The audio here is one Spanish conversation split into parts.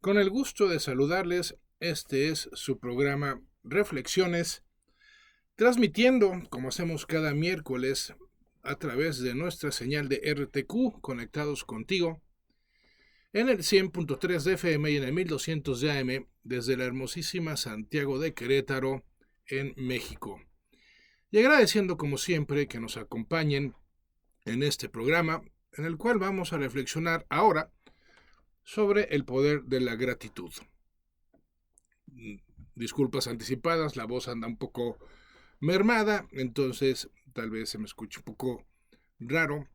Con el gusto de saludarles, este es su programa Reflexiones, transmitiendo, como hacemos cada miércoles, a través de nuestra señal de RTQ, conectados contigo, en el 100.3 de FM y en el 1200 de AM, desde la hermosísima Santiago de Querétaro, en México. Y agradeciendo, como siempre, que nos acompañen en este programa, en el cual vamos a reflexionar ahora sobre el poder de la gratitud. Disculpas anticipadas, la voz anda un poco mermada, entonces tal vez se me escuche un poco raro,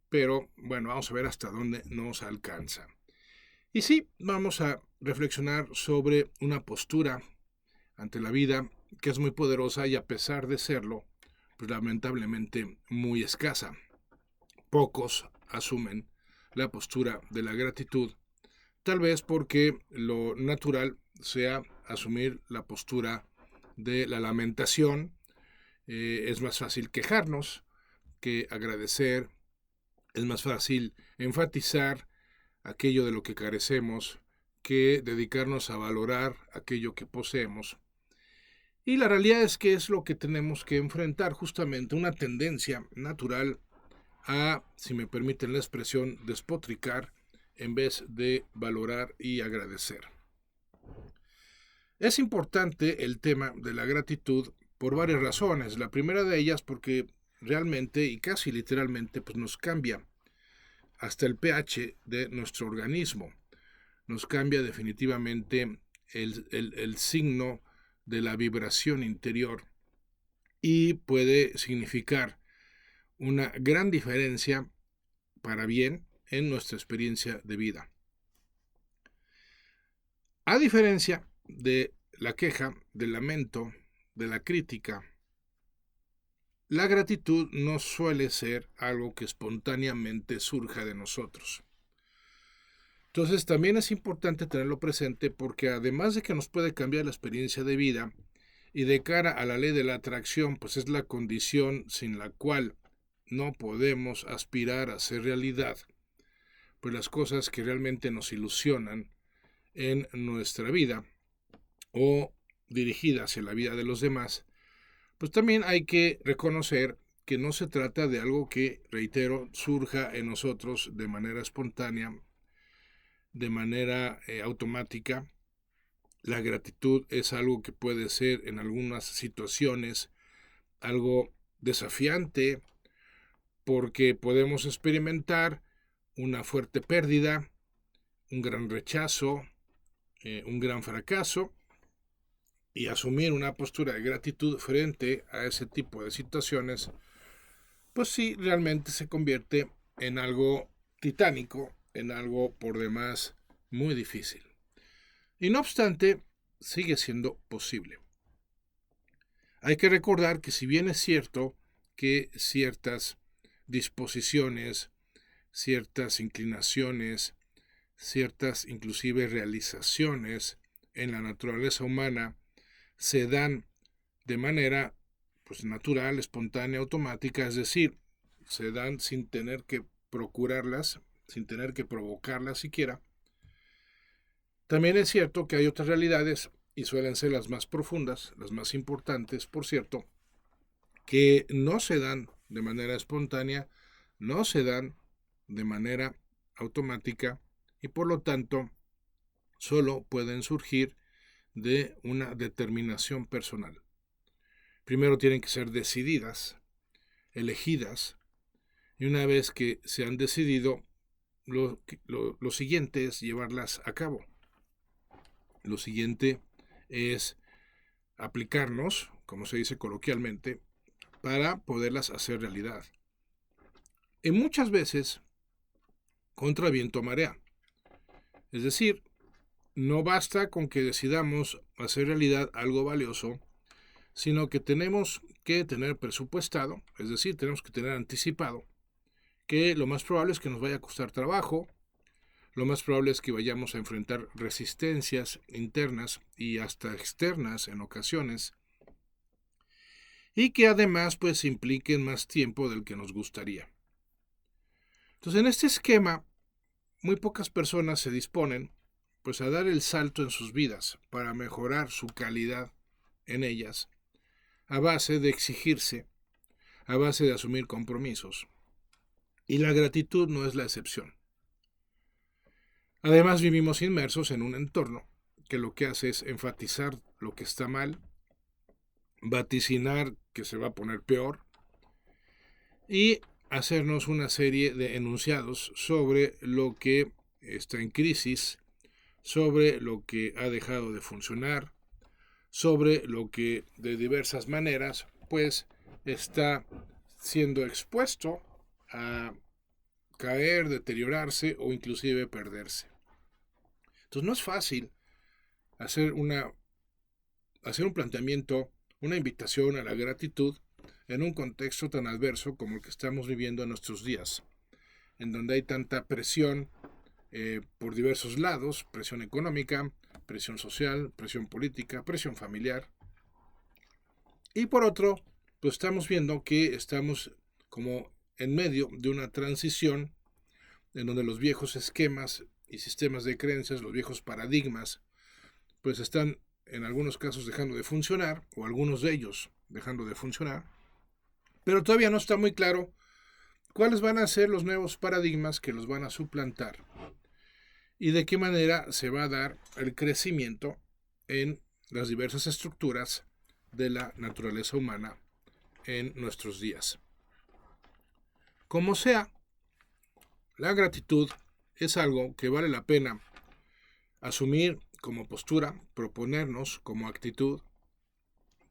pero bueno, vamos a ver hasta dónde nos alcanza. Y sí, vamos a reflexionar sobre una postura ante la vida que es muy poderosa y a pesar de serlo, pues lamentablemente muy escasa. Pocos asumen la postura de la gratitud, tal vez porque lo natural sea asumir la postura de la lamentación. Es más fácil quejarnos que agradecer, es más fácil enfatizar aquello de lo que carecemos que dedicarnos a valorar aquello que poseemos. Y la realidad es que es lo que tenemos que enfrentar, justamente una tendencia natural a, si me permiten la expresión, despotricar en vez de valorar y agradecer. Es importante el tema de la gratitud por varias razones. La primera de ellas porque realmente y casi literalmente pues nos cambia hasta el pH de nuestro organismo. Nos cambia definitivamente el signo de la vibración interior y puede significar una gran diferencia para bien en nuestra experiencia de vida. A diferencia de la queja, del lamento, de la crítica, la gratitud no suele ser algo que espontáneamente surja de nosotros. Entonces también es importante tenerlo presente porque además de que nos puede cambiar la experiencia de vida y de cara a la ley de la atracción, pues es la condición sin la cual no podemos aspirar a ser realidad, pues las cosas que realmente nos ilusionan en nuestra vida o dirigida hacia la vida de los demás, pues también hay que reconocer que no se trata de algo que, reitero, surja en nosotros de manera espontánea, de manera automática. La gratitud es algo que puede ser en algunas situaciones algo desafiante porque podemos experimentar una fuerte pérdida, un gran rechazo, un gran fracaso, y asumir una postura de gratitud frente a ese tipo de situaciones, pues sí, realmente se convierte en algo titánico, en algo por demás muy difícil. Y no obstante, sigue siendo posible. Hay que recordar que si bien es cierto que ciertas disposiciones, ciertas inclinaciones, ciertas inclusive realizaciones en la naturaleza humana se dan de manera pues natural, espontánea, automática, es decir, se dan sin tener que procurarlas, sin tener que provocarlas siquiera. También es cierto que hay otras realidades, y suelen ser las más profundas, las más importantes, por cierto, que no se dan de manera espontánea, no se dan de manera automática y por lo tanto solo pueden surgir de una determinación personal. Primero tienen que ser decididas, elegidas, y una vez que se han decidido, lo siguiente es llevarlas a cabo. Lo siguiente es aplicarnos, como se dice coloquialmente, para poderlas hacer realidad. Y muchas veces contra viento o marea. Es decir, no basta con que decidamos hacer realidad algo valioso, sino que tenemos que tener presupuestado, es decir, tenemos que tener anticipado, que lo más probable es que nos vaya a costar trabajo, lo más probable es que vayamos a enfrentar resistencias internas y hasta externas en ocasiones, y que además pues impliquen más tiempo del que nos gustaría. Entonces en este esquema, muy pocas personas se disponen, pues a dar el salto en sus vidas para mejorar su calidad en ellas, a base de exigirse, a base de asumir compromisos. Y la gratitud no es la excepción. Además, vivimos inmersos en un entorno que lo que hace es enfatizar lo que está mal, vaticinar que se va a poner peor y hacernos una serie de enunciados sobre lo que está en crisis, sobre lo que ha dejado de funcionar, sobre lo que de diversas maneras pues está siendo expuesto a caer, deteriorarse o inclusive perderse. Entonces no es fácil hacer un planteamiento, una invitación a la gratitud en un contexto tan adverso como el que estamos viviendo en nuestros días, en donde hay tanta presión por diversos lados, presión económica, presión social, presión política, presión familiar. Y por otro, pues estamos viendo que estamos como en medio de una transición en donde los viejos esquemas y sistemas de creencias, los viejos paradigmas, pues están en algunos casos dejando de funcionar, o algunos de ellos dejando de funcionar, pero todavía no está muy claro cuáles van a ser los nuevos paradigmas que los van a suplantar y de qué manera se va a dar el crecimiento en las diversas estructuras de la naturaleza humana en nuestros días. Como sea, la gratitud es algo que vale la pena asumir como postura, proponernos como actitud,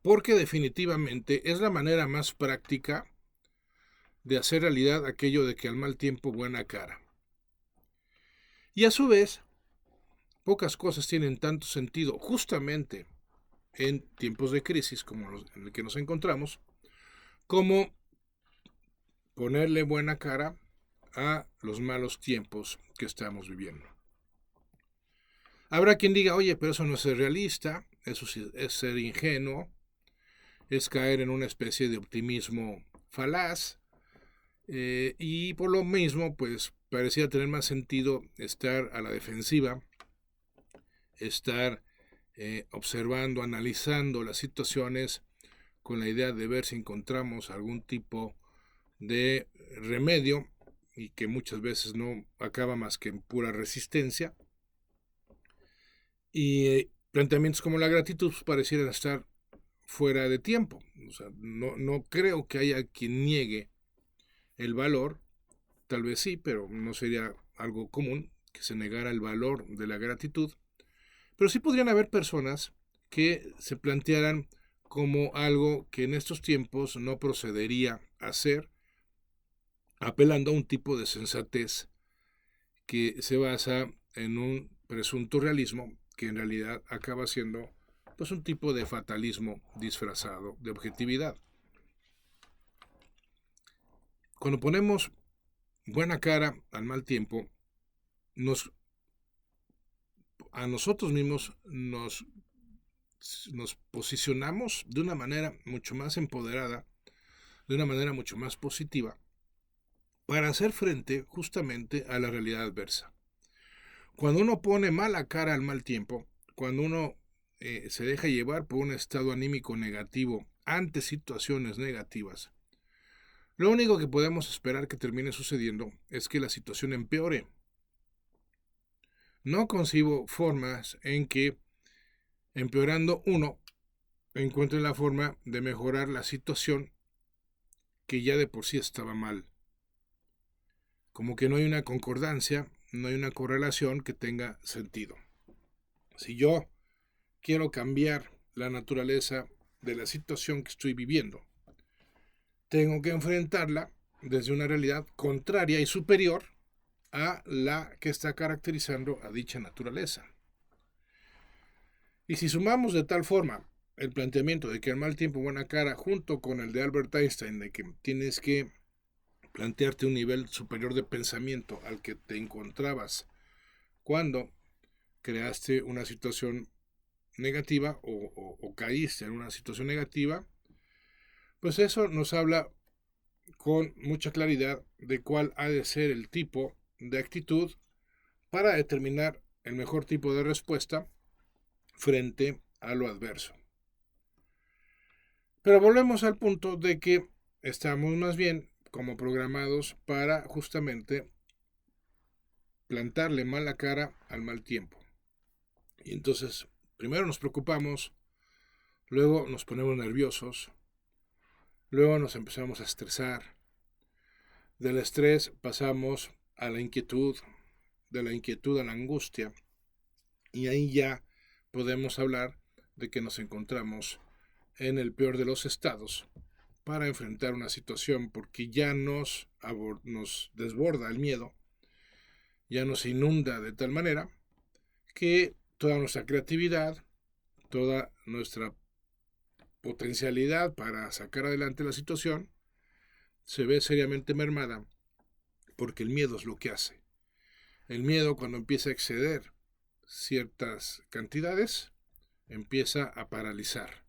porque definitivamente es la manera más práctica de hacer realidad aquello de que al mal tiempo buena cara. Y a su vez, pocas cosas tienen tanto sentido justamente en tiempos de crisis como en el que nos encontramos, como ponerle buena cara a los malos tiempos que estamos viviendo. Habrá quien diga, oye, pero eso no es ser realista, eso es ser ingenuo, es caer en una especie de optimismo falaz, y por lo mismo, pues parecía tener más sentido estar a la defensiva, estar observando, analizando las situaciones con la idea de ver si encontramos algún tipo de remedio y que muchas veces no acaba más que en pura resistencia. Y planteamientos como la gratitud parecieran estar fuera de tiempo. O sea, no creo que haya quien niegue el valor, tal vez sí, pero no sería algo común que se negara el valor de la gratitud. Pero sí podrían haber personas que se plantearan como algo que en estos tiempos no procedería a hacer, apelando a un tipo de sensatez que se basa en un presunto realismo que en realidad acaba siendo pues un tipo de fatalismo disfrazado de objetividad. Cuando ponemos buena cara al mal tiempo, a nosotros mismos nos posicionamos de una manera mucho más empoderada, de una manera mucho más positiva, para hacer frente justamente a la realidad adversa. Cuando uno pone mala cara al mal tiempo, cuando uno se deja llevar por un estado anímico negativo ante situaciones negativas, lo único que podemos esperar que termine sucediendo es que la situación empeore. No concibo formas en que, empeorando uno, encuentre la forma de mejorar la situación que ya de por sí estaba mal. Como que no hay una concordancia, no hay una correlación que tenga sentido. Si yo quiero cambiar la naturaleza de la situación que estoy viviendo, tengo que enfrentarla desde una realidad contraria y superior a la que está caracterizando a dicha naturaleza. Y si sumamos de tal forma el planteamiento de que el mal tiempo buena cara junto con el de Albert Einstein de que tienes que plantearte un nivel superior de pensamiento al que te encontrabas cuando creaste una situación negativa o caíste en una situación negativa, pues eso nos habla con mucha claridad de cuál ha de ser el tipo de actitud para determinar el mejor tipo de respuesta frente a lo adverso. Pero volvemos al punto de que estamos más bien como programados para justamente plantarle mala cara al mal tiempo. Y entonces, primero nos preocupamos, luego nos ponemos nerviosos, luego nos empezamos a estresar. Del estrés pasamos a la inquietud, de la inquietud a la angustia, y ahí ya podemos hablar de que nos encontramos en el peor de los estados para enfrentar una situación, porque ya nos desborda el miedo, ya nos inunda de tal manera que toda nuestra creatividad, toda nuestra potencialidad para sacar adelante la situación se ve seriamente mermada, porque el miedo es lo que hace. El miedo, cuando empieza a exceder ciertas cantidades, empieza a paralizar.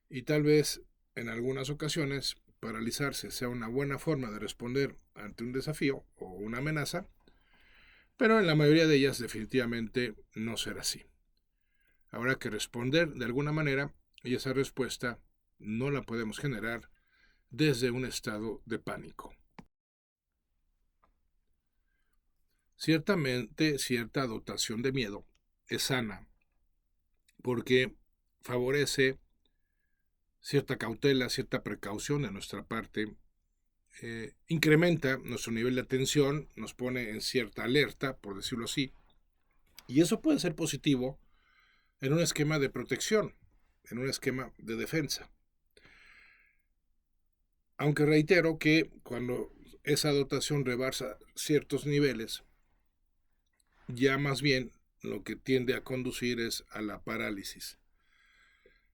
Y tal vez en algunas ocasiones paralizarse sea una buena forma de responder ante un desafío o una amenaza, pero en la mayoría de ellas definitivamente no será así. Habrá que responder de alguna manera y esa respuesta no la podemos generar desde un estado de pánico. Ciertamente, cierta dotación de miedo es sana porque favorece cierta cautela, cierta precaución de nuestra parte, incrementa nuestro nivel de atención, nos pone en cierta alerta, por decirlo así, y eso puede ser positivo en un esquema de protección, en un esquema de defensa. Aunque reitero que cuando esa dotación rebasa ciertos niveles, ya más bien lo que tiende a conducir es a la parálisis.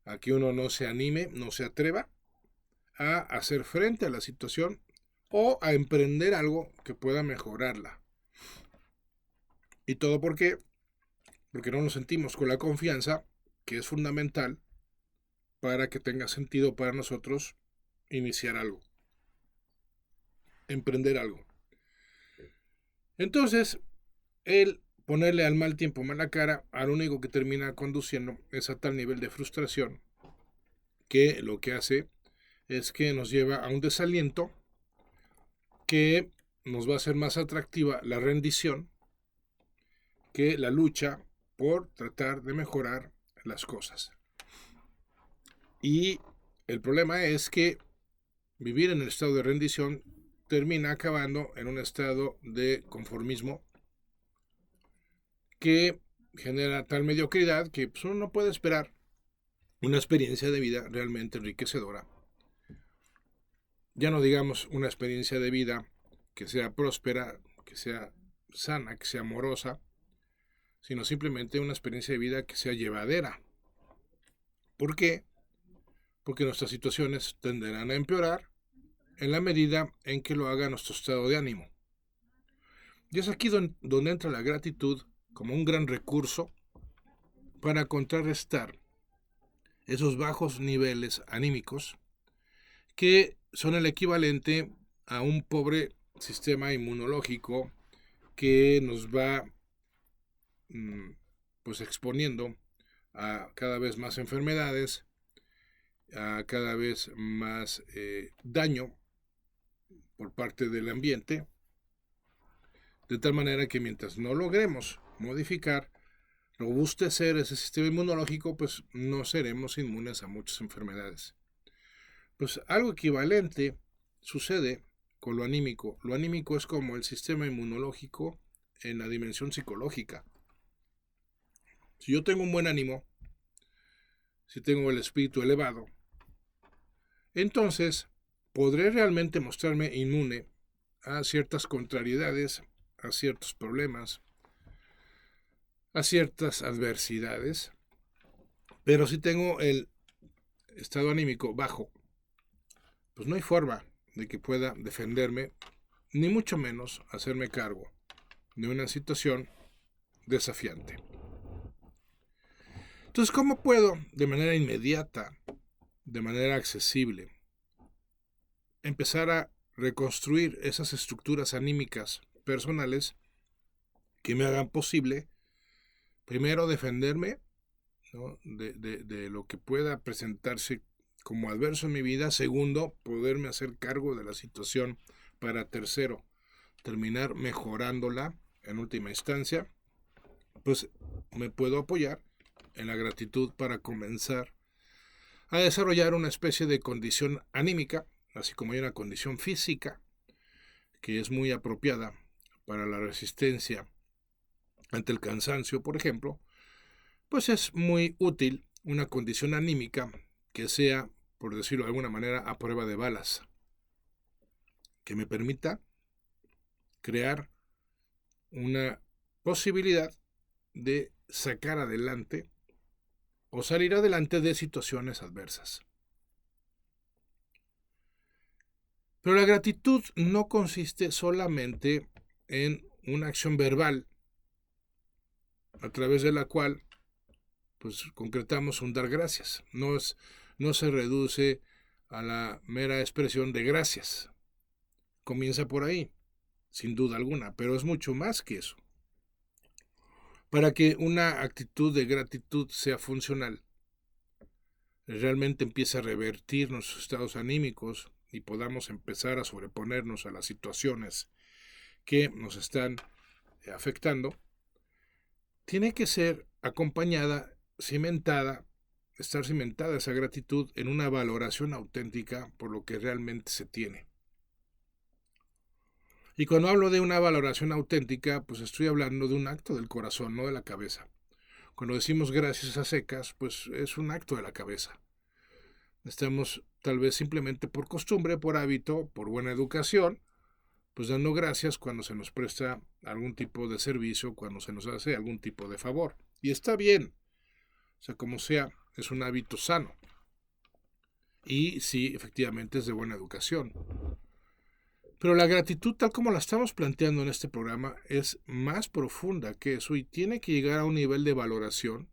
A que uno no se anime, no se atreva a hacer frente a la situación o a emprender algo que pueda mejorarla. ¿Y todo por qué? Porque no nos sentimos con la confianza que es fundamental para que tenga sentido para nosotros iniciar algo, emprender algo. Entonces, el ponerle al mal tiempo mala cara, al único que termina conduciendo es a tal nivel de frustración que lo que hace es que nos lleva a un desaliento que nos va a hacer más atractiva la rendición que la lucha por tratar de mejorar las cosas. Y el problema es que vivir en el estado de rendición termina acabando en un estado de conformismo que genera tal mediocridad que pues, uno no puede esperar una experiencia de vida realmente enriquecedora. Ya no digamos una experiencia de vida que sea próspera, que sea sana, que sea amorosa, sino simplemente una experiencia de vida que sea llevadera. ¿Por qué? Porque nuestras situaciones tenderán a empeorar en la medida en que lo haga nuestro estado de ánimo. Y es aquí donde entra la gratitud como un gran recurso para contrarrestar esos bajos niveles anímicos que son el equivalente a un pobre sistema inmunológico que nos va pues exponiendo a cada vez más enfermedades, a cada vez más daño por parte del ambiente, de tal manera que mientras no logremos modificar, robustecer ese sistema inmunológico, pues no seremos inmunes a muchas enfermedades. Pues algo equivalente sucede con lo anímico. Lo anímico es como el sistema inmunológico en la dimensión psicológica. Si yo tengo un buen ánimo, si tengo el espíritu elevado, entonces podré realmente mostrarme inmune a ciertas contrariedades, a ciertos problemas, a ciertas adversidades. Pero si tengo el estado anímico bajo, pues no hay forma de que pueda defenderme, ni mucho menos hacerme cargo de una situación desafiante. Entonces, ¿cómo puedo de manera inmediata, de manera accesible, empezar a reconstruir esas estructuras anímicas personales que me hagan posible Primero, defenderme, ¿no?, de lo que pueda presentarse como adverso en mi vida. Segundo, poderme hacer cargo de la situación para, tercero, terminar mejorándola en última instancia. Pues me puedo apoyar en la gratitud para comenzar a desarrollar una especie de condición anímica, así como hay una condición física que es muy apropiada para la resistencia ante el cansancio, por ejemplo. Pues es muy útil una condición anímica que sea, por decirlo de alguna manera, a prueba de balas, que me permita crear una posibilidad de sacar adelante o salir adelante de situaciones adversas. Pero la gratitud no consiste solamente en una acción verbal a través de la cual pues concretamos un dar gracias. No se reduce a la mera expresión de gracias. Comienza por ahí, sin duda alguna, pero es mucho más que eso. Para que una actitud de gratitud sea funcional, realmente empiece a revertir nuestros estados anímicos y podamos empezar a sobreponernos a las situaciones que nos están afectando, tiene que ser acompañada, estar cimentada esa gratitud en una valoración auténtica por lo que realmente se tiene. Y cuando hablo de una valoración auténtica, pues estoy hablando de un acto del corazón, no de la cabeza. Cuando decimos gracias a secas, pues es un acto de la cabeza. Estamos tal vez simplemente por costumbre, por hábito, por buena educación, pues dando gracias cuando se nos presta algún tipo de servicio, cuando se nos hace algún tipo de favor. Y está bien, o sea, como sea, es un hábito sano. Y sí, efectivamente es de buena educación. Pero la gratitud, tal como la estamos planteando en este programa, es más profunda que eso y tiene que llegar a un nivel de valoración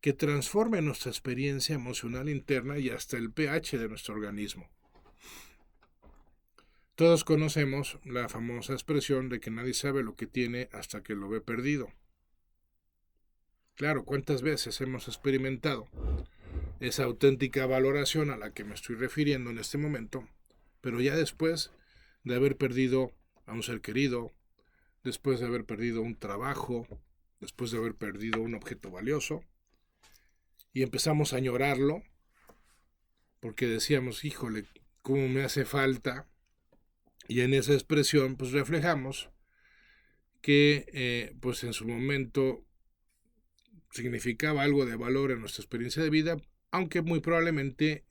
que transforme nuestra experiencia emocional interna y hasta el pH de nuestro organismo. Todos conocemos la famosa expresión de que nadie sabe lo que tiene hasta que lo ve perdido. Claro, ¿cuántas veces hemos experimentado esa auténtica valoración a la que me estoy refiriendo en este momento, pero ya después de haber perdido a un ser querido, después de haber perdido un trabajo, después de haber perdido un objeto valioso, y empezamos a añorarlo, porque decíamos, híjole, cómo me hace falta, y en esa expresión pues reflejamos que pues en su momento significaba algo de valor en nuestra experiencia de vida, aunque muy probablemente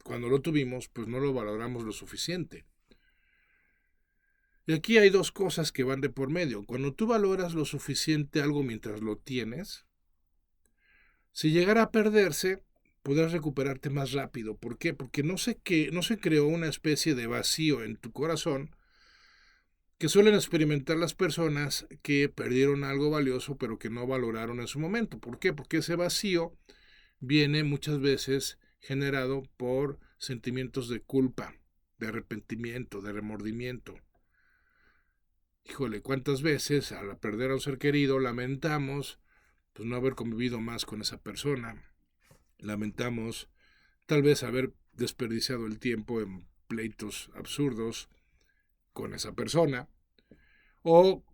cuando lo tuvimos, pues no lo valoramos lo suficiente. Y aquí hay dos cosas que van de por medio. Cuando tú valoras lo suficiente algo mientras lo tienes, si llegara a perderse, podrás recuperarte más rápido. ¿Por qué? Porque no se creó una especie de vacío en tu corazón que suelen experimentar las personas que perdieron algo valioso pero que no valoraron en su momento. ¿Por qué? Porque ese vacío viene muchas veces generado por sentimientos de culpa, de arrepentimiento, de remordimiento. Híjole, ¿cuántas veces al perder a un ser querido lamentamos pues no haber convivido más con esa persona? Lamentamos tal vez haber desperdiciado el tiempo en pleitos absurdos con esa persona. O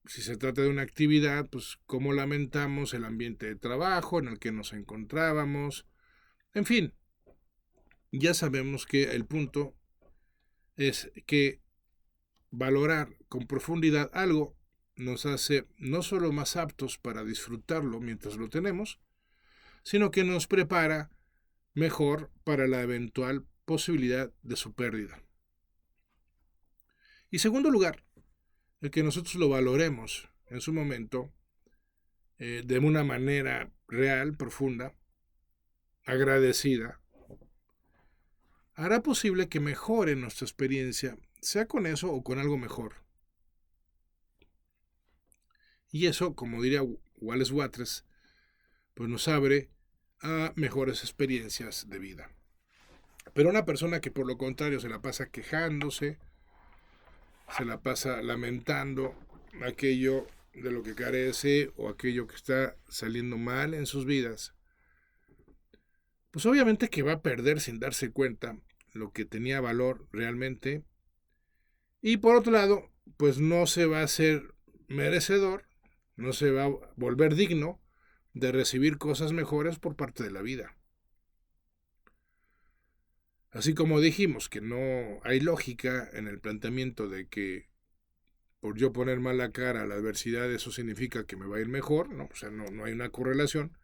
si se trata de una actividad, pues cómo lamentamos el ambiente de trabajo en el que nos encontrábamos. En fin, ya sabemos que el punto es que valorar con profundidad algo nos hace no solo más aptos para disfrutarlo mientras lo tenemos, sino que nos prepara mejor para la eventual posibilidad de su pérdida. Y segundo lugar, el que nosotros lo valoremos en su momento de una manera real, profunda, agradecida, hará posible que mejore nuestra experiencia, sea con eso o con algo mejor. Y eso, como diría Wallace Wattles, pues nos abre a mejores experiencias de vida. Pero una persona que por lo contrario se la pasa quejándose, se la pasa lamentando aquello de lo que carece o aquello que está saliendo mal en sus vidas, pues obviamente que va a perder sin darse cuenta lo que tenía valor realmente. Y por otro lado, pues no se va a hacer merecedor, no se va a volver digno de recibir cosas mejores por parte de la vida. Así como dijimos que no hay lógica en el planteamiento de que por yo poner mala cara a la adversidad eso significa que me va a ir mejor, ¿no? O sea, no hay una correlación.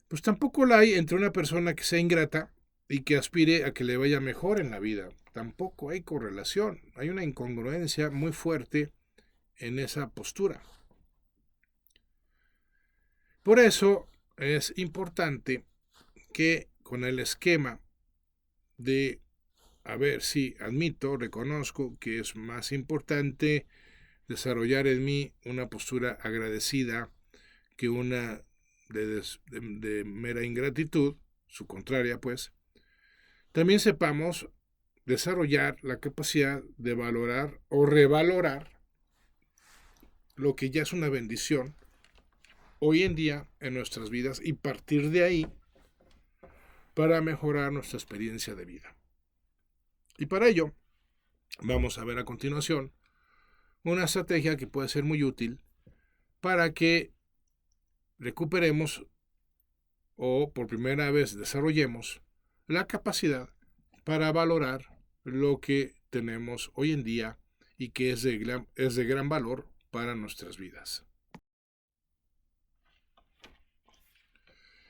Pues tampoco la hay entre una persona que sea ingrata y que aspire a que le vaya mejor en la vida. Tampoco hay correlación. Hay una incongruencia muy fuerte en esa postura. Por eso es importante que con el esquema de, a ver, sí, admito, reconozco que es más importante desarrollar en mí una postura agradecida que una de mera ingratitud, su contraria, pues, también sepamos desarrollar la capacidad de valorar o revalorar lo que ya es una bendición hoy en día en nuestras vidas y partir de ahí para mejorar nuestra experiencia de vida. Y para ello, vamos a ver a continuación una estrategia que puede ser muy útil para que recuperemos o por primera vez desarrollemos la capacidad para valorar lo que tenemos hoy en día y que es de gran valor para nuestras vidas.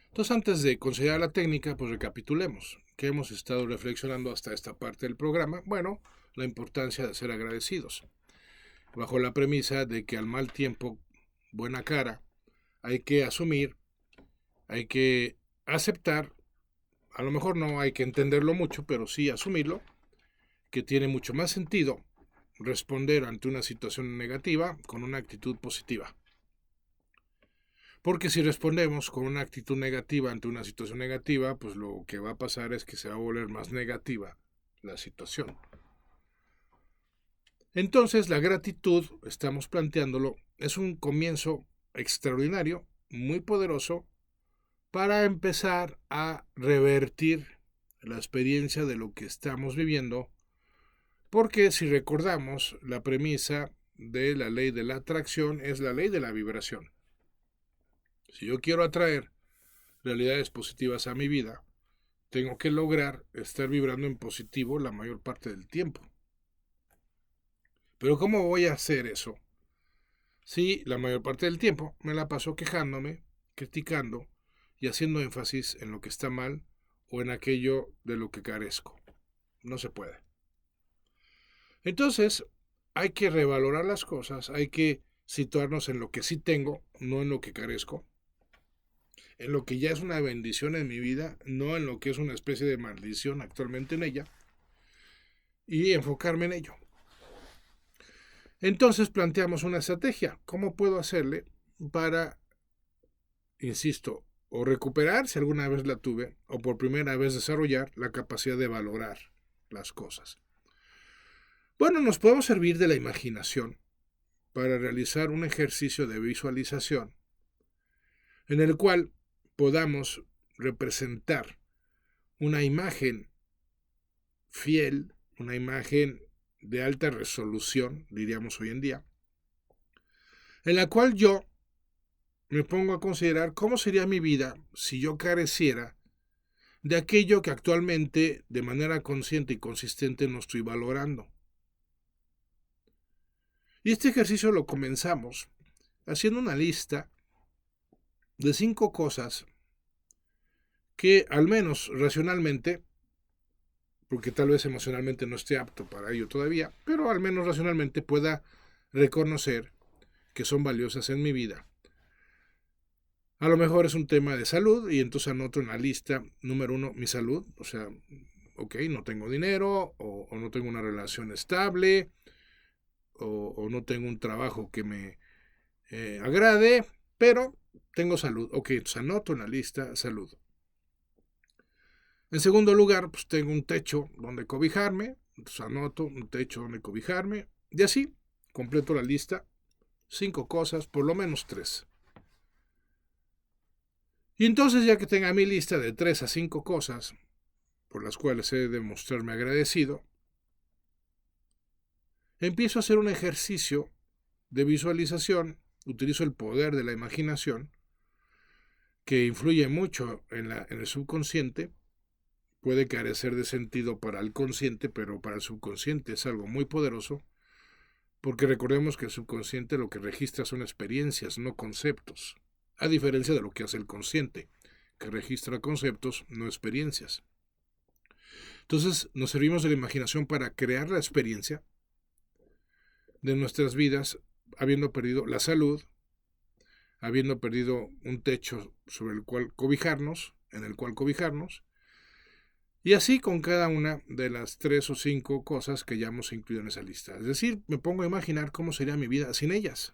Entonces, antes de considerar la técnica, pues recapitulemos que hemos estado reflexionando hasta esta parte del programa. Bueno, la importancia de ser agradecidos, bajo la premisa de que al mal tiempo, buena cara, hay que asumir, hay que aceptar, a lo mejor no hay que entenderlo mucho, pero sí asumirlo, que tiene mucho más sentido responder ante una situación negativa con una actitud positiva. Porque si respondemos con una actitud negativa ante una situación negativa, pues lo que va a pasar es que se va a volver más negativa la situación. Entonces, la gratitud, estamos planteándolo, es un comienzo extraordinario, muy poderoso, para empezar a revertir la experiencia de lo que estamos viviendo, porque si recordamos, la premisa de la ley de la atracción es la ley de la vibración. Si yo quiero atraer realidades positivas a mi vida, tengo que lograr estar vibrando en positivo la mayor parte del tiempo. Pero ¿cómo voy a hacer eso? Si la mayor parte del tiempo me la paso quejándome, criticando y haciendo énfasis en lo que está mal o en aquello de lo que carezco. No se puede. Entonces, hay que revalorar las cosas, hay que situarnos en lo que sí tengo, no en lo que carezco, en lo que ya es una bendición en mi vida, no en lo que es una especie de maldición actualmente en ella, y enfocarme en ello. Entonces planteamos una estrategia. ¿Cómo puedo hacerle para, insisto, o recuperar si alguna vez la tuve, o por primera vez desarrollar la capacidad de valorar las cosas? Bueno, nos podemos servir de la imaginación para realizar un ejercicio de visualización en el cual podamos representar una imagen fiel, una imagen de alta resolución, diríamos hoy en día, en la cual yo me pongo a considerar cómo sería mi vida si yo careciera de aquello que actualmente de manera consciente y consistente no estoy valorando. Y este ejercicio lo comenzamos haciendo una lista de 5 cosas que al menos racionalmente, porque tal vez emocionalmente no esté apto para ello todavía, pero al menos racionalmente pueda reconocer que son valiosas en mi vida. A lo mejor es un tema de salud y entonces anoto en la lista, número 1, mi salud, o sea, ok, no tengo dinero o no tengo una relación estable o no tengo un trabajo que me agrade, pero tengo salud. Ok, entonces anoto en la lista salud. En segundo lugar, pues tengo un techo donde cobijarme, entonces anoto un techo donde cobijarme y así completo la lista 5 cosas, por lo menos 3. Y entonces, ya que tenga mi lista de 3 a 5 cosas por las cuales he de mostrarme agradecido, empiezo a hacer un ejercicio de visualización. Utilizo el poder de la imaginación, que influye mucho en el subconsciente. Puede carecer de sentido para el consciente, pero para el subconsciente es algo muy poderoso, porque recordemos que el subconsciente lo que registra son experiencias, no conceptos, a diferencia de lo que hace el consciente, que registra conceptos, no experiencias. Entonces nos servimos de la imaginación para crear la experiencia de nuestras vidas, habiendo perdido la salud, habiendo perdido un techo sobre el cual cobijarnos, y así con cada una de las 3 o 5 cosas que ya hemos incluido en esa lista. Es decir, me pongo a imaginar cómo sería mi vida sin ellas,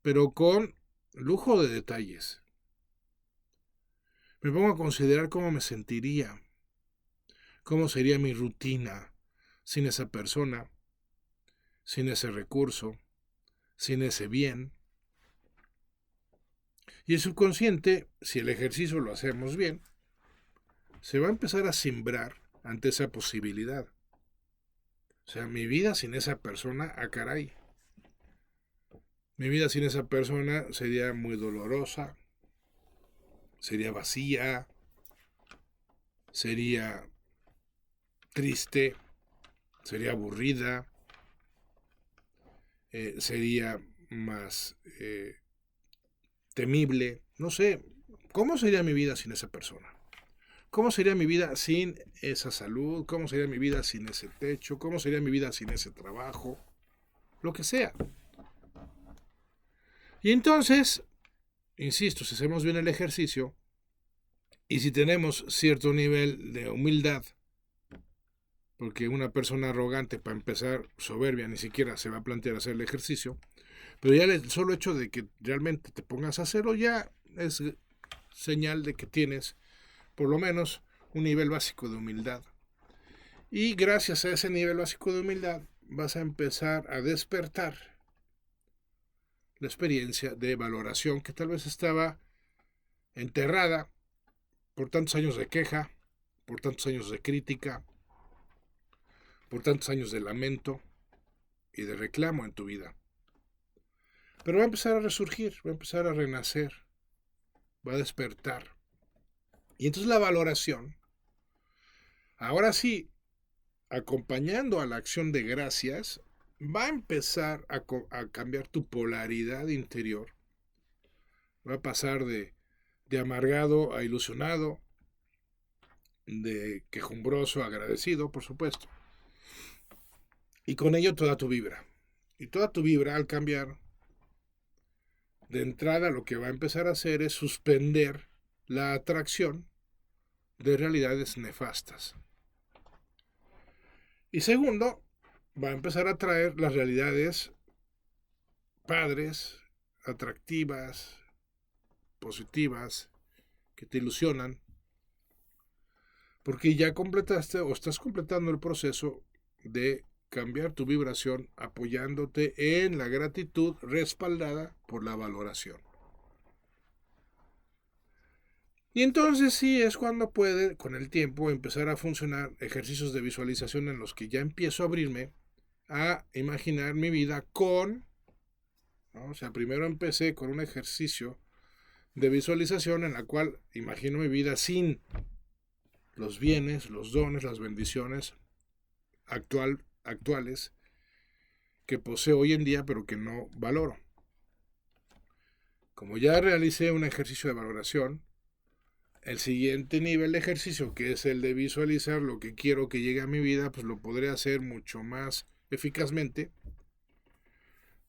pero con lujo de detalles. Me pongo a considerar cómo me sentiría, cómo sería mi rutina sin esa persona, sin ese recurso, sin ese bien. Y el subconsciente, si el ejercicio lo hacemos bien, se va a empezar a simbrar ante esa posibilidad. O sea, mi vida sin esa persona, caray. Mi vida sin esa persona sería muy dolorosa, sería vacía, sería triste, sería aburrida, sería más temible. No sé, ¿cómo sería mi vida sin esa persona? ¿Cómo sería mi vida sin esa salud? ¿Cómo sería mi vida sin ese techo? ¿Cómo sería mi vida sin ese trabajo? Lo que sea. Y entonces, insisto, si hacemos bien el ejercicio y si tenemos cierto nivel de humildad, porque una persona arrogante, para empezar, soberbia, ni siquiera se va a plantear hacer el ejercicio, pero ya el solo hecho de que realmente te pongas a hacerlo ya es señal de que tienes por lo menos un nivel básico de humildad. Y gracias a ese nivel básico de humildad vas a empezar a despertar la experiencia de valoración que tal vez estaba enterrada por tantos años de queja, por tantos años de crítica, por tantos años de lamento y de reclamo en tu vida. Pero va a empezar a resurgir, va a empezar a renacer, va a despertar. Y entonces la valoración, ahora sí, acompañando a la acción de gracias, va a empezar a cambiar tu polaridad interior. Va a pasar de amargado a ilusionado, de quejumbroso a agradecido, por supuesto. Y con ello toda tu vibra. Y toda tu vibra, al cambiar, de entrada lo que va a empezar a hacer es suspender la atracción de realidades nefastas. Y segundo, va a empezar a atraer las realidades padres, atractivas, positivas, que te ilusionan, porque ya completaste o estás completando el proceso de cambiar tu vibración apoyándote en la gratitud respaldada por la valoración. Y entonces sí es cuando puede, con el tiempo, empezar a funcionar ejercicios de visualización en los que ya empiezo a abrirme a imaginar mi vida con, ¿no? O sea, primero empecé con un ejercicio de visualización en la cual imagino mi vida sin los bienes, los dones, las bendiciones actuales que poseo hoy en día, pero que no valoro. Como ya realicé un ejercicio de valoración, el siguiente nivel de ejercicio, que es el de visualizar lo que quiero que llegue a mi vida, pues lo podré hacer mucho más eficazmente,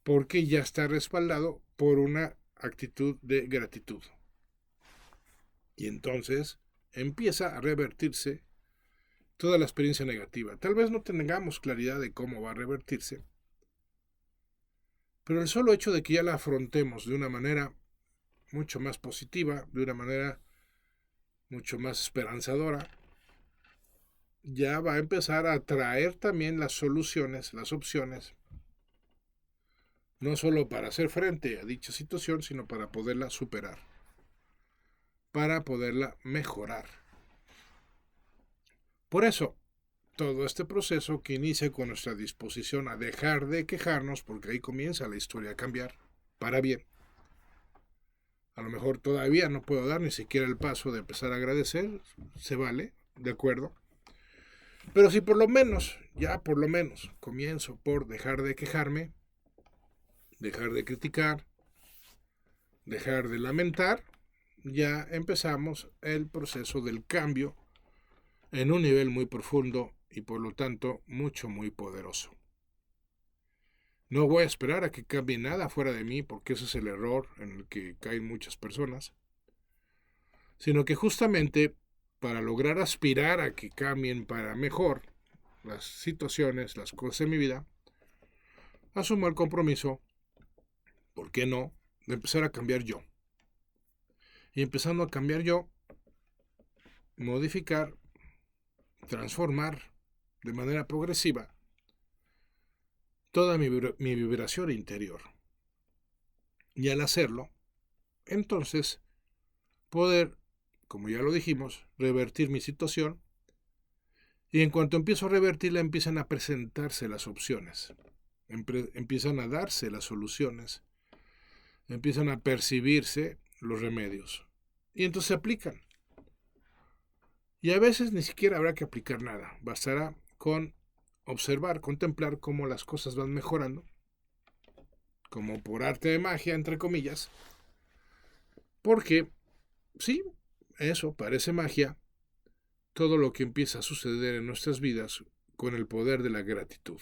porque ya está respaldado por una actitud de gratitud. Y entonces empieza a revertirse toda la experiencia negativa. Tal vez no tengamos claridad de cómo va a revertirse, pero el solo hecho de que ya la afrontemos de una manera mucho más positiva, de una manera mucho más esperanzadora, ya va a empezar a traer también las soluciones, las opciones no solo para hacer frente a dicha situación, sino para poderla superar, para poderla mejorar. Por eso, todo este proceso que inicia con nuestra disposición a dejar de quejarnos, porque ahí comienza la historia a cambiar, para bien. A lo mejor todavía no puedo dar ni siquiera el paso de empezar a agradecer, se vale, de acuerdo. Pero si por lo menos, ya por lo menos, comienzo por dejar de quejarme, dejar de criticar, dejar de lamentar, ya empezamos el proceso del cambio en un nivel muy profundo y por lo tanto muy poderoso. No voy a esperar a que cambie nada fuera de mí, porque ese es el error en el que caen muchas personas, sino que justamente para lograr aspirar a que cambien para mejor las situaciones, las cosas en mi vida, asumo el compromiso, ¿por qué no?, de empezar a cambiar yo. Y empezando a cambiar yo, modificar, transformar de manera progresiva toda mi vibración interior. Y al hacerlo, entonces, poder, como ya lo dijimos, revertir mi situación. Y en cuanto empiezo a revertirla, empiezan a presentarse las opciones, empiezan a darse las soluciones, empiezan a percibirse los remedios. Y entonces se aplican. Y a veces ni siquiera habrá que aplicar nada, bastará con observar, contemplar cómo las cosas van mejorando, como por arte de magia, entre comillas, porque, sí, eso parece magia, todo lo que empieza a suceder en nuestras vidas con el poder de la gratitud.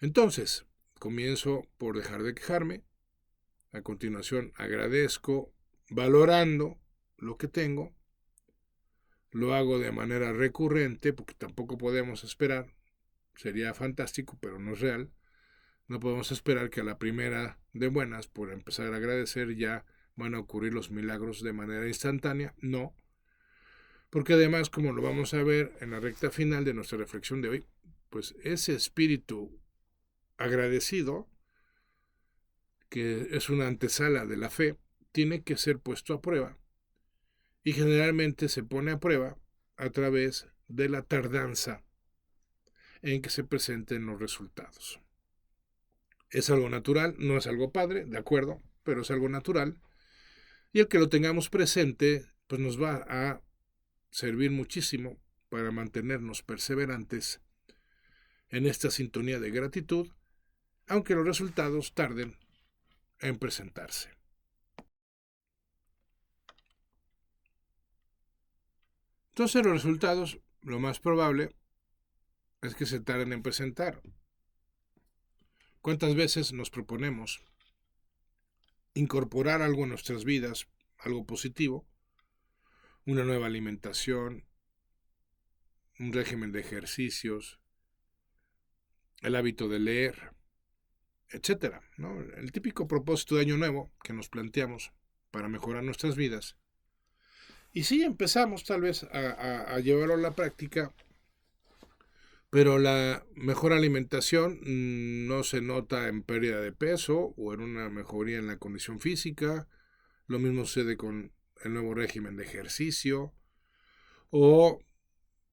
Entonces, comienzo por dejar de quejarme, a continuación agradezco, valorando lo que tengo, lo hago de manera recurrente, porque tampoco podemos esperar, sería fantástico, pero no es real, no podemos esperar que a la primera de buenas, por empezar a agradecer, ya van a ocurrir los milagros de manera instantánea, no, porque además, como lo vamos a ver en la recta final de nuestra reflexión de hoy, pues ese espíritu agradecido, que es una antesala de la fe, tiene que ser puesto a prueba. Y generalmente se pone a prueba a través de la tardanza en que se presenten los resultados. Es algo natural, no es algo padre, de acuerdo, pero es algo natural. Y el que lo tengamos presente, pues nos va a servir muchísimo para mantenernos perseverantes en esta sintonía de gratitud, aunque los resultados tarden en presentarse. Entonces los resultados, lo más probable es que se tarden en presentar. ¿Cuántas veces nos proponemos incorporar algo en nuestras vidas, algo positivo, una nueva alimentación, un régimen de ejercicios, el hábito de leer, etcétera, ¿no? El típico propósito de año nuevo que nos planteamos para mejorar nuestras vidas. Y sí, empezamos tal vez a llevarlo a la práctica, pero la mejor alimentación no se nota en pérdida de peso o en una mejoría en la condición física. Lo mismo sucede con el nuevo régimen de ejercicio o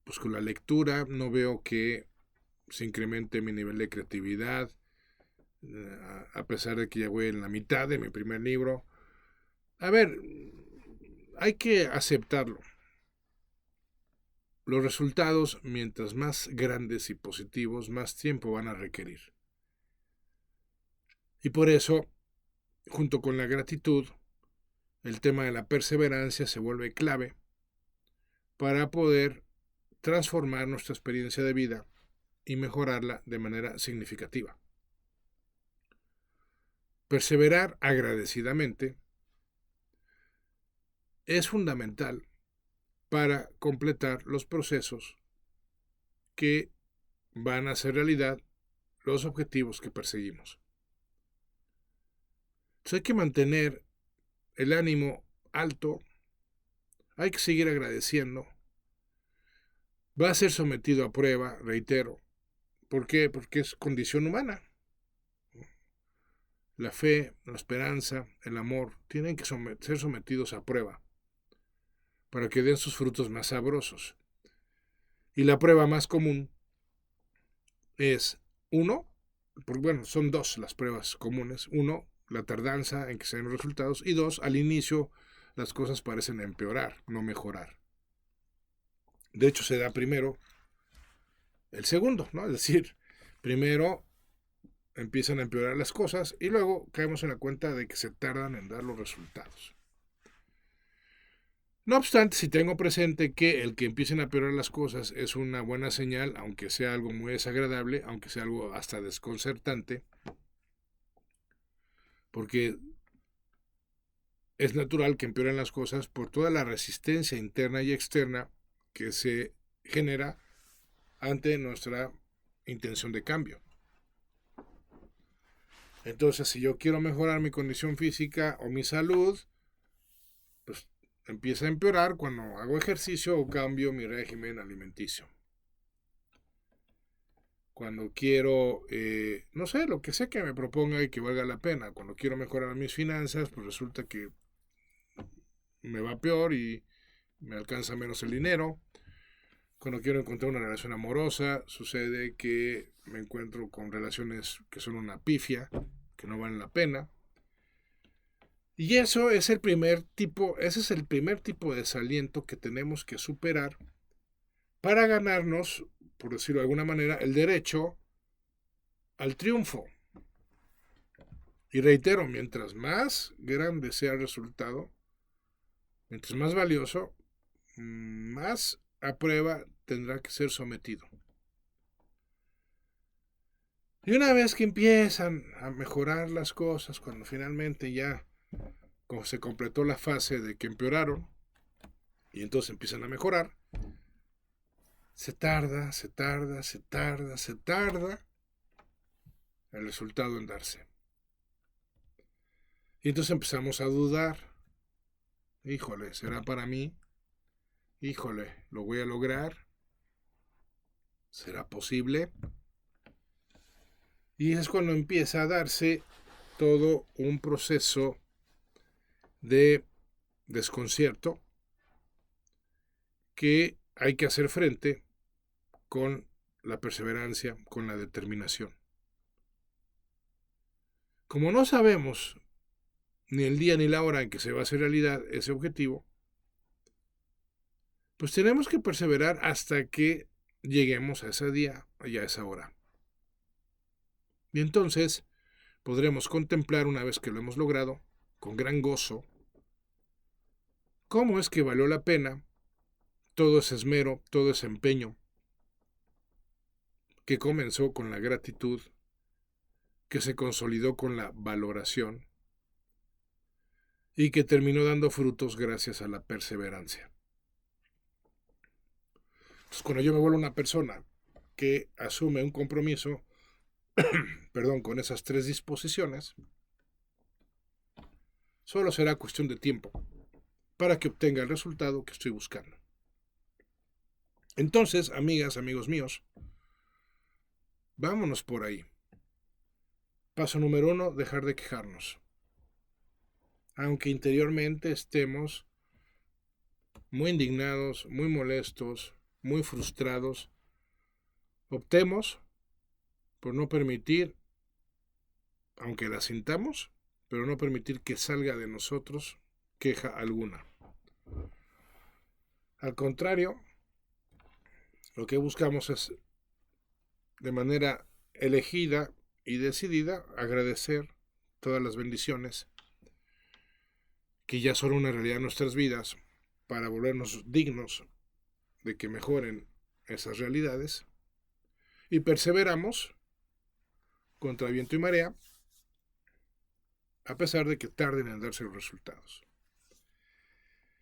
pues con la lectura. No veo que se incremente mi nivel de creatividad, a pesar de que ya voy en la mitad de mi primer libro. A ver, hay que aceptarlo. Los resultados, mientras más grandes y positivos, más tiempo van a requerir. Y por eso, junto con la gratitud, el tema de la perseverancia se vuelve clave para poder transformar nuestra experiencia de vida y mejorarla de manera significativa. Perseverar agradecidamente es fundamental para completar los procesos que van a hacer realidad los objetivos que perseguimos. Entonces hay que mantener el ánimo alto, hay que seguir agradeciendo. Va a ser sometido a prueba, reitero, ¿Por qué? Porque es condición humana. La fe, la esperanza, el amor tienen que ser sometidos a prueba para que den sus frutos más sabrosos. Y la prueba más común es, uno, bueno, son dos las pruebas comunes. Uno, la tardanza en que se den los resultados. Y dos, al inicio las cosas parecen empeorar, no mejorar. De hecho, se da primero el segundo, ¿no? Es decir, primero empiezan a empeorar las cosas y luego caemos en la cuenta de que se tardan en dar los resultados. No obstante, si tengo presente que el que empiecen a empeorar las cosas es una buena señal, aunque sea algo muy desagradable, aunque sea algo hasta desconcertante, porque es natural que empeoren las cosas por toda la resistencia interna y externa que se genera ante nuestra intención de cambio. Entonces, si yo quiero mejorar mi condición física o mi salud, pues empieza a empeorar cuando hago ejercicio o cambio mi régimen alimenticio. Cuando quiero, no sé, lo que sea que me proponga y que valga la pena. Cuando quiero mejorar mis finanzas, pues resulta que me va peor y me alcanza menos el dinero. Cuando quiero encontrar una relación amorosa, sucede que me encuentro con relaciones que son una pifia, que no valen la pena. Y eso es el primer tipo, ese es el primer tipo de desaliento que tenemos que superar para ganarnos, por decirlo de alguna manera, el derecho al triunfo. Y reitero, mientras más grande sea el resultado, mientras más valioso, más a prueba tendrá que ser sometido. Y una vez que empiezan a mejorar las cosas, cuando finalmente ya se completó la fase de que empeoraron, y entonces empiezan a mejorar, se tarda el resultado en darse. Y entonces empezamos a dudar. Híjole, ¿será para mí? Híjole, ¿lo voy a lograr? ¿Será posible? Y es cuando empieza a darse todo un proceso de desconcierto que hay que hacer frente con la perseverancia, con la determinación. Como no sabemos ni el día ni la hora en que se va a hacer realidad ese objetivo, pues tenemos que perseverar hasta que lleguemos a ese día y a esa hora. Y entonces podremos contemplar, una vez que lo hemos logrado, con gran gozo, cómo es que valió la pena todo ese esmero, todo ese empeño que comenzó con la gratitud, que se consolidó con la valoración y que terminó dando frutos gracias a la perseverancia. Entonces, cuando yo me vuelvo una persona que asume un compromiso, con esas tres disposiciones, solo será cuestión de tiempo para que obtenga el resultado que estoy buscando. Entonces, amigas, amigos míos, vámonos por ahí. Paso número 1, dejar de quejarnos. Aunque interiormente estemos muy indignados, muy molestos, muy frustrados, optemos por no permitir, aunque la sintamos, pero no permitir que salga de nosotros queja alguna. Al contrario, lo que buscamos es, de manera elegida y decidida, agradecer todas las bendiciones que ya son una realidad en nuestras vidas para volvernos dignos de que mejoren esas realidades, y perseveramos contra viento y marea a pesar de que tarden en darse los resultados.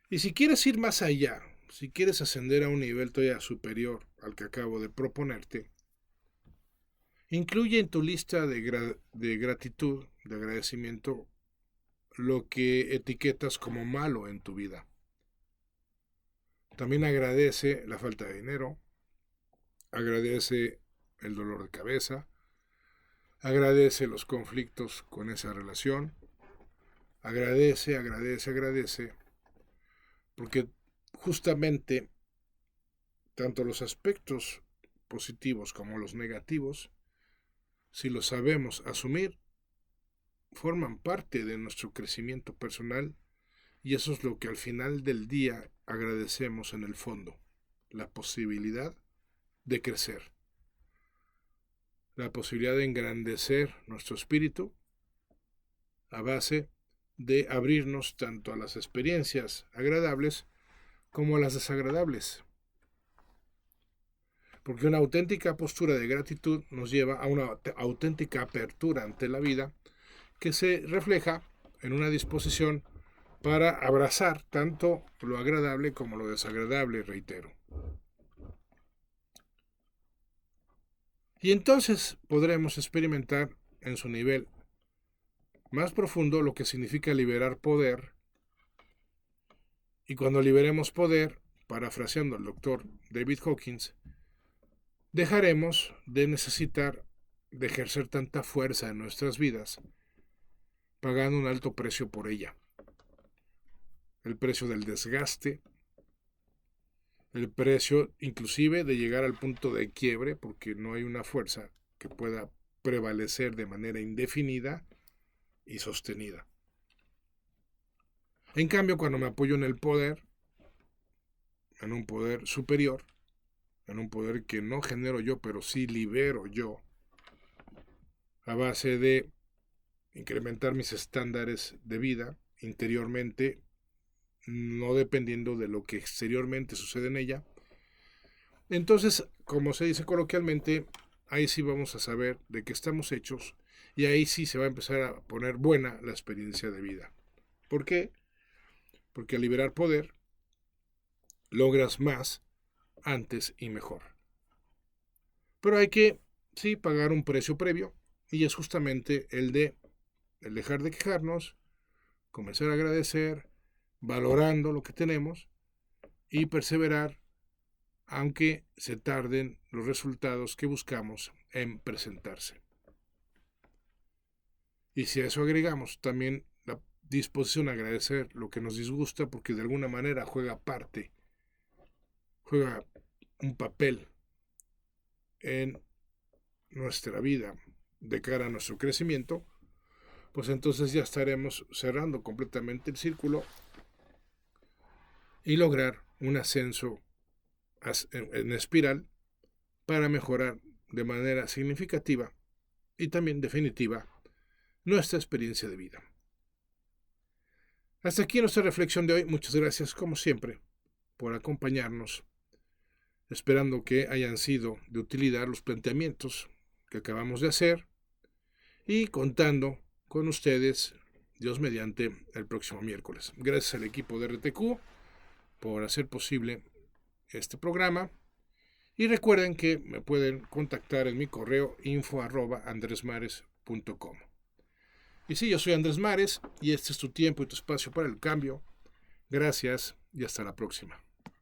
Y si quieres ir más allá, si quieres ascender a un nivel todavía superior al que acabo de proponerte, incluye en tu lista de gratitud, de agradecimiento, lo que etiquetas como malo en tu vida. También agradece la falta de dinero, agradece el dolor de cabeza, agradece los conflictos con esa relación, agradece, porque justamente tanto los aspectos positivos como los negativos, si los sabemos asumir, forman parte de nuestro crecimiento personal, y eso es lo que al final del día agradecemos en el fondo, la posibilidad de crecer, la posibilidad de engrandecer nuestro espíritu a base de abrirnos tanto a las experiencias agradables como a las desagradables. Porque una auténtica postura de gratitud nos lleva a una auténtica apertura ante la vida que se refleja en una disposición para abrazar tanto lo agradable como lo desagradable, reitero. Y entonces podremos experimentar en su nivel más profundo lo que significa liberar poder. Y cuando liberemos poder, parafraseando al doctor David Hawkins, dejaremos de necesitar de ejercer tanta fuerza en nuestras vidas, pagando un alto precio por ella. El precio del desgaste, el precio inclusive de llegar al punto de quiebre, porque no hay una fuerza que pueda prevalecer de manera indefinida y sostenida. En cambio, cuando me apoyo en el poder, en un poder superior, en un poder que no genero yo, pero sí libero yo, a base de incrementar mis estándares de vida interiormente, no dependiendo de lo que exteriormente sucede en ella. Entonces, como se dice coloquialmente, ahí sí vamos a saber de qué estamos hechos y ahí sí se va a empezar a poner buena la experiencia de vida. ¿Por qué? Porque al liberar poder, logras más, antes y mejor. Pero hay que, sí, pagar un precio previo, y es justamente el dejar de quejarnos, comenzar a agradecer, valorando lo que tenemos y perseverar, aunque se tarden los resultados que buscamos en presentarse. Y si a eso agregamos también la disposición a agradecer lo que nos disgusta, porque de alguna manera juega un papel en nuestra vida de cara a nuestro crecimiento, pues entonces ya estaremos cerrando completamente el círculo y lograr un ascenso en espiral para mejorar de manera significativa y también definitiva nuestra experiencia de vida. Hasta aquí nuestra reflexión de hoy. Muchas gracias, como siempre, por acompañarnos, esperando que hayan sido de utilidad los planteamientos que acabamos de hacer y contando con ustedes, Dios mediante, el próximo miércoles. Gracias al equipo de RTQ por hacer posible este programa y recuerden que me pueden contactar en mi correo info@andresmares.com. Y sí, yo soy Andrés Mares y este es tu tiempo y tu espacio para el cambio. Gracias y hasta la próxima.